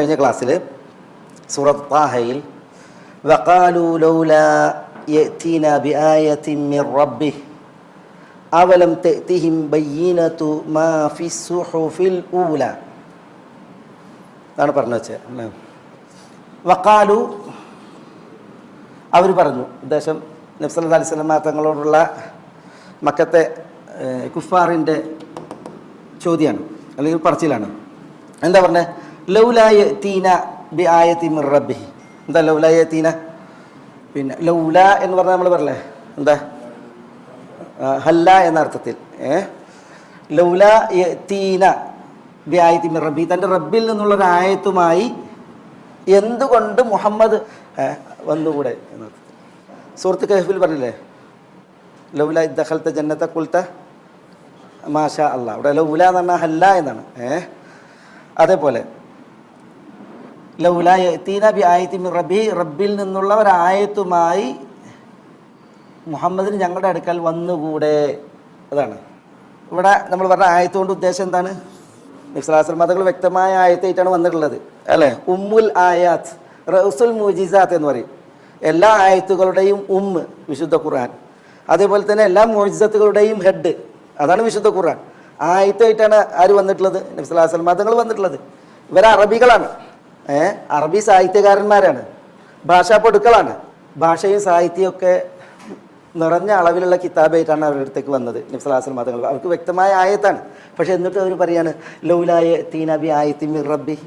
കഴിഞ്ഞ ക്ലാസ്സിൽ സൂറത്ത് താഹയിൽ വഖാലൂ ലൗലാ യഅ്തീനാ ബിആയത്തിൻ മിർ റബ്ബിഹി അവലം തഅ്തിഹിം ബയ്യിനതു മാ ഫിസ് സുഹുഫിൽ ഊല എന്നാണ് പറഞ്ഞു വെച്ചത്. വഖാലു അവർ പറഞ്ഞു, ഉദ്ദേശം നബി സല്ലല്ലാഹു അലൈഹി വസല്ലം തങ്ങളോടുള്ള മക്കത്തെ കുഫാറിൻ്റെ ചോദ്യമാണ്, അല്ലെങ്കിൽ പറച്ചിലാണ്. എന്താ പറഞ്ഞത്? ലൗലാ യഅ്തീന ബിആയത്തിൻ മിർ റബ്ബിഹി. എന്താ ലൗലാ യഅ്തീന? പിന്നെ ലൗലാ എന്ന് പറഞ്ഞാൽ നമ്മൾ പറയല്ലേ, എന്താ ഹല്ല എന്ന അർത്ഥത്തിൽ. ലൗലാ യഅ്തീന ബിആയത്തിൻ മിർ റബ്ബിഹി, തൻ്റെ റബ്ബിൽ നിന്നുള്ളൊരു ആയത്തുമായി എന്തുകൊണ്ട് മുഹമ്മദ് വന്നുകൂടെ എന്നർത്ഥത്തിൽ. സൂറത്ത് കഹ്ഫിൽ പറഞ്ഞില്ലേ, ലൗലാ ഇദ് ദഖൽത ജന്നത ഖുൽത മാഷാ അല്ലാഹ്. അവിടെ ലൗല എന്ന് പറഞ്ഞാൽ ഹല്ല എന്നാണ്. അതേപോലെ ലൗലാ യഅ്തീന ബിആയത്തിൻ മിർ റബ്ബിഹി, റബ്ബിൽ നിന്നുള്ള ഒരായത്തുമായി മുഹമ്മദിന് ഞങ്ങളുടെ അടുക്കൽ വന്നുകൂടെ. അതാണ് ഇവിടെ നമ്മൾ പറഞ്ഞ ആയത്ത് കൊണ്ട് ഉദ്ദേശം എന്താണ്? നബി സല്ലല്ലാഹു അലൈഹി വസല്ലം തങ്ങൾ വ്യക്തമായ ആയത്തായിട്ടാണ് വന്നിട്ടുള്ളത്, അല്ലേ? ഉമ്മുൽ ആയാത്ത്, റൗസുൽ മുഅ്ജിസാത്ത് എന്ന് പറയും. എല്ലാ ആയത്തുകളുടെയും വിശുദ്ധ ഖുർആൻ. അതേപോലെ തന്നെ എല്ലാ മുഅ്ജിസത്തുകളുടെയും ഹെഡ്, അതാണ് വിശുദ്ധ ഖുർആൻ. ആയത്തായിട്ടാണ് ആര് വന്നിട്ടുള്ളത്? നബി സല്ലല്ലാഹു അലൈഹി വസല്ലം തങ്ങൾ വന്നിട്ടുള്ളത്. ഇവർ അറബികളാണ്, അറബി സാഹിത്യകാരന്മാരാണ്, ഭാഷാ പടുക്കളാണ്. ഭാഷയും സാഹിത്യമൊക്കെ നിറഞ്ഞ അളവിലുള്ള കിതാബായിട്ടാണ് അവരുടെ അടുത്തേക്ക് വന്നത് നബി സല്ലല്ലാഹു അലൈഹി വസല്ലം തങ്ങൾ. അവർക്ക് വ്യക്തമായ ആയത്താണ്. പക്ഷേ എന്നിട്ട് അവർ പറയാണ് ലൗലാ യഅ്തീന ബിആയത്തിൻ മിർ റബ്ബിഹി.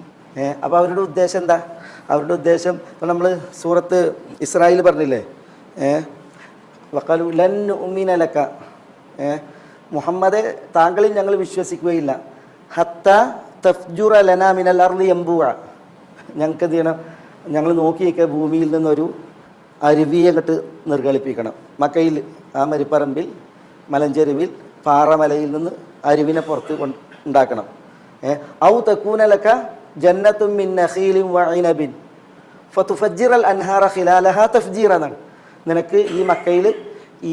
അപ്പോൾ അവരുടെ ഉദ്ദേശം എന്താ? അവരുടെ ഉദ്ദേശം ഇപ്പോൾ നമ്മൾ സൂറത്ത് ഇസ്രായിൽ പറഞ്ഞില്ലേ, വഖാലു ലൻ നുഅ്മിന ലക, മുഹമ്മദെ താങ്കളിൽ ഞങ്ങൾ വിശ്വസിക്കുകയില്ല, ഹത്താ തഫ്ജുറ ലനാ മിനൽ അർളി യംബുഅ, ഞങ്ങൾക്ക് എന്ത് ചെയ്യണം? ഞങ്ങൾ നോക്കിയൊക്കെ ഭൂമിയിൽ നിന്നൊരു അരുവിയെ അങ്ങോട്ട് നിർഗളിപ്പിക്കണം. മക്കയിൽ ആ മരിപ്പറമ്പിൽ മലഞ്ചെരുവിൽ പാറമലയിൽ നിന്ന് അരുവിനെ പുറത്ത് ഉണ്ടാക്കണം. ഔ തകൂന ലക ജന്നത്തും മിൻ നഖീലിൻ വഇനബിൻ ഫതുഫജ്ജിറൽ അൻഹാറ ഖിലാലഹാ തഫ്ജീറ എന്നാണ്. നിനക്ക് ഈ മക്കയിൽ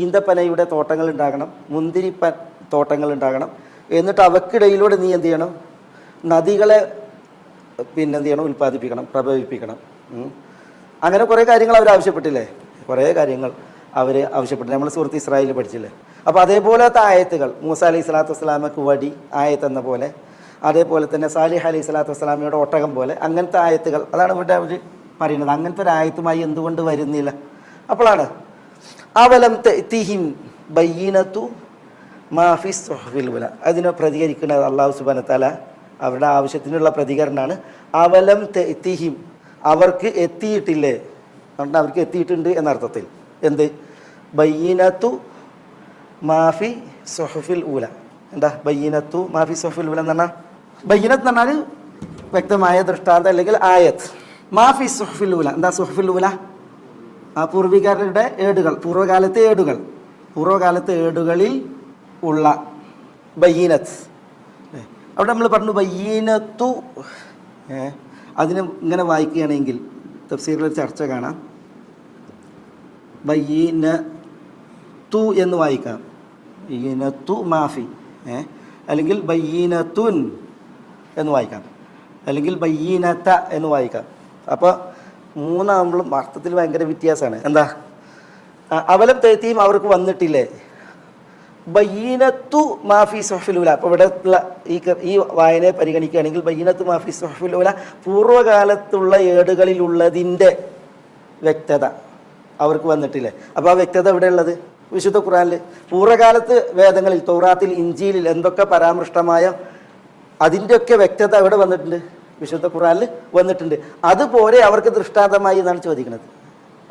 ഈന്തപ്പനയുടെ തോട്ടങ്ങൾ ഉണ്ടാകണം, മുന്തിരി തോട്ടങ്ങൾ ഉണ്ടാകണം. എന്നിട്ട് അവക്കിടയിലൂടെ നീ എന്ത് ചെയ്യണം? നദികളെ എന്ത് ചെയ്യണം? ഉൽപ്പാദിപ്പിക്കണം, പ്രഭവിപ്പിക്കണം. അങ്ങനെ കുറേ കാര്യങ്ങൾ അവർ ആവശ്യപ്പെട്ടില്ലേ? കുറേ കാര്യങ്ങൾ അവർ ആവശ്യപ്പെട്ടു. നമ്മൾ സൂറത്ത് ഇസ്രായേലിൽ പഠിച്ചില്ലേ? അപ്പോൾ അതേപോലത്തെ ആയത്തുകൾ, മൂസ അലൈഹി സ്വലാത്തു വസ്സലാമക്ക് വടി ആയത്ത് എന്ന പോലെ, അതേപോലെ തന്നെ സാലിഹ് അലൈഹി സ്വലാത്തു വസ്സലാമയുടെ ഒട്ടകം പോലെ, അങ്ങനത്തെ ആയത്തുകൾ, അതാണ് ഇവിടെ അവർ പറയുന്നത്. അങ്ങനത്തെ ഒരു ആയത്തുമായി എന്തുകൊണ്ട് വരുന്നില്ല? അപ്പോഴാണ് അവലം തഅ്തിഹിം ബയ്യിനതു മാ ഫിസ് സുഹുഫിൽ ഊല. അതിനെ പ്രതികരിക്കുന്നത് അല്ലാഹു സുബ്ഹാനഹു വ തആല അവരുടെ ആവശ്യത്തിനുള്ള പ്രതികരണമാണ്. അവലം തഅ്തിഹിം, അവർക്ക് എത്തിയിട്ടില്ലേ? അവർക്ക് എത്തിയിട്ടുണ്ട് എന്നർത്ഥത്തിൽ. എന്ത്? ബയ്യിനതു മാഫി സുഹുഫിൽ ഊല. എന്താ ബയ്യിനതു മാഫി സുഹുഫിൽ ഊല എന്ന് പറഞ്ഞാൽ? ബയ്യിനത്ത് എന്ന് പറഞ്ഞാൽ വ്യക്തമായ ദൃഷ്ടാന്തം അല്ലെങ്കിൽ ആയത്ത്. മാഫി സുഹുഫിൽ ഊല, എന്താ സുഹുഫിൽ ഊല? ആ പൂർവികരുടെ ഏടുകൾ, പൂർവ്വകാലത്തെ ഏടുകളിൽ ഉള്ള ബയ്യിനത്ത്. അവിടെ നമ്മൾ പറഞ്ഞു ബയ്യിനത്തു. അതിന് ഇങ്ങനെ വായിക്കുകയാണെങ്കിൽ തഫ്സീറിൽ ചർച്ച കാണാം. ബയ്യിനത്തു എന്ന് വായിക്കാം, ബയ്യിനത്തു മാഫി, അല്ലെങ്കിൽ ബയ്യിനത്തുൻ എന്ന് വായിക്കാം, അല്ലെങ്കിൽ ബയ്യിനത്ത എന്ന് വായിക്കാം. അപ്പോൾ മൂന്നാകുമ്പോഴും അർത്ഥത്തിൽ ഭയങ്കര വ്യത്യാസമാണ്. എന്താ? അവലം തഅ്തിഹിം, അവർക്ക് വന്നിട്ടില്ലേ? ബയ്യിനത്തു മാഫി സുഹുഫിൽ ഊല. അപ്പോൾ ഇവിടെ ഉള്ള ഈ വായനയെ പരിഗണിക്കുകയാണെങ്കിൽ ബയ്യിനത്തു മാഫി സുഹുഫിൽ ഊല, പൂർവ്വകാലത്തുള്ള ഏടുകളിലുള്ളതിൻ്റെ വ്യക്തത അവർക്ക് വന്നിട്ടില്ലേ? അപ്പോൾ ആ വ്യക്തത എവിടെ ഉള്ളത്? വിശുദ്ധ ഖുർആനിൽ. പൂർവ്വകാലത്ത് വേദങ്ങളിൽ, തൗറാത്തിൽ, ഇഞ്ചീലിൽ എന്തൊക്കെ പരാമൃഷ്ടമായ അതിൻ്റെയൊക്കെ വ്യക്തത എവിടെ വന്നിട്ടുണ്ട്? വിശുദ്ധ ഖുർആനിൽ വന്നിട്ടുണ്ട്. അതുപോലെ അവർക്ക് ദൃഷ്ടാന്തമായി എന്നാണ് ചോദിക്കുന്നത്.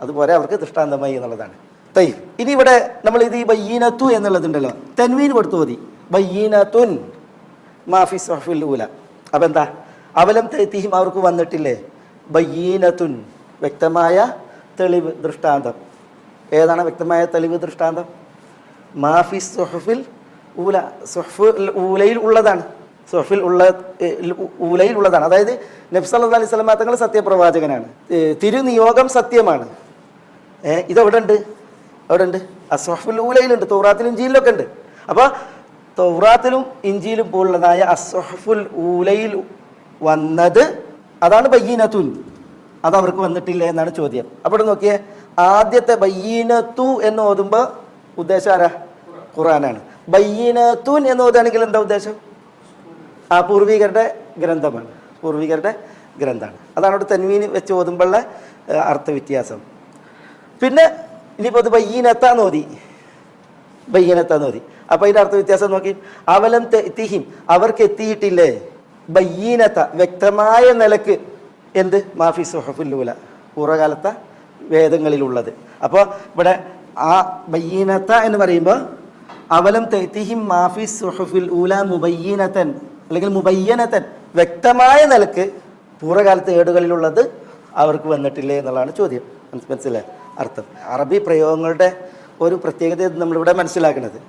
അതുപോലെ അവർക്ക് ദൃഷ്ടാന്തമായി എന്നുള്ളതാണ്. ഇനി ഇവിടെ നമ്മൾ ഇത് ഈ ബയ്യിനത്തു എന്നുള്ളതുണ്ടല്ലോ, തൻവീൻ കൊടുത്തു മതി. ബയ്യിനത്തുൻ മാഫി സുഹുഫിൽ ഊല. അപ്പം എന്താ? അവലം തഅ്തിഹിം, അവർക്ക് വന്നിട്ടില്ലേ? ബയ്യിനത്തുൻ, വ്യക്തമായ തെളിവ്, ദൃഷ്ടാന്തം. ഏതാണ് വ്യക്തമായ തെളിവ്, ദൃഷ്ടാന്തം? മാഫി സുഹുഫിൽ ഊല, സുഹുഫുൽ ഊലയിൽ ഉള്ളതാണ്. സുഹുഫിൽ ഊലയിൽ ഉള്ളതാണ്. അതായത് നബി സല്ലല്ലാഹു അലൈഹി വസല്ലം തങ്ങൾ സത്യപ്രവാചകനാണ്, തിരുനിയോഗം സത്യമാണ്. ഇതെവിടെ ഉണ്ട്? അവിടെ ഉണ്ട്, അസ്സുഹുഫുൽ ഊലയിലുണ്ട്, തൗറാത്തിലും ഇഞ്ചീലിലൊക്കെ ഉണ്ട്. അപ്പോൾ തൗറാത്തിലും ഇഞ്ചീലും പോലുള്ളതായ അസ്സുഹുഫുൽ ഊലയിൽ വന്നത് അതാണ് ബയ്യീനത്തുൻ. അത് അവർക്ക് വന്നിട്ടില്ല എന്നാണ് ചോദ്യം. അപ്പോൾ നോക്കിയേ, ആദ്യത്തെ ബയ്യീനത്തു എന്ന് ഓതുമ്പോൾ ഉദ്ദേശം ആരാ? ഖുർആനാണ്. ബയ്യീനത്തുൻ എന്ന് ഓതുകയാണെങ്കിൽ എന്താ ഉദ്ദേശം? പൂർവികരുടെ ഗ്രന്ഥമാണ്, പൂർവികരുടെ ഗ്രന്ഥമാണ്. അതാണ് അവിടെ തൻവീൻ വെച്ച് ഓതുമ്പോഴുള്ള അർത്ഥവ്യത്യാസം. പിന്നെ ഇനിയിപ്പോൾ അത് ബയ്യീനത്താന്ന് ഓതി, ബയ്യനത്താന്ന് ഓതി. അപ്പോൾ അതിൻ്റെ അർത്ഥവ്യത്യാസം നോക്കി, അവലം തെഹിം, അവർക്ക് എത്തിയിട്ടില്ലേ, ബയ്യീനത്ത വ്യക്തമായ നിലക്ക്, എന്ത്? മാഫി സുഹഫുൽ ഊല, പൂർവ്വകാലത്തെ വേദങ്ങളിലുള്ളത്. അപ്പോൾ ഇവിടെ ആ ബയ്യീനത്ത എന്ന് പറയുമ്പോൾ അവലം തെഹിം മാഫി സുഹഫുൽ ഊല മുബയ്യനത്തൻ, അല്ലെങ്കിൽ മുബയ്യനത്തൻ, വ്യക്തമായ നിലക്ക് പൂർവ്വകാലത്തെ ഏടുകളിലുള്ളത് അവർക്ക് വന്നിട്ടില്ലേ എന്നുള്ളതാണ് ചോദ്യം. മനസ്സിലായി അർത്ഥം? അറബി പ്രയോഗങ്ങളുടെ ഒരു പ്രത്യേകത നമ്മളിവിടെ മനസ്സിലാക്കുന്നത്.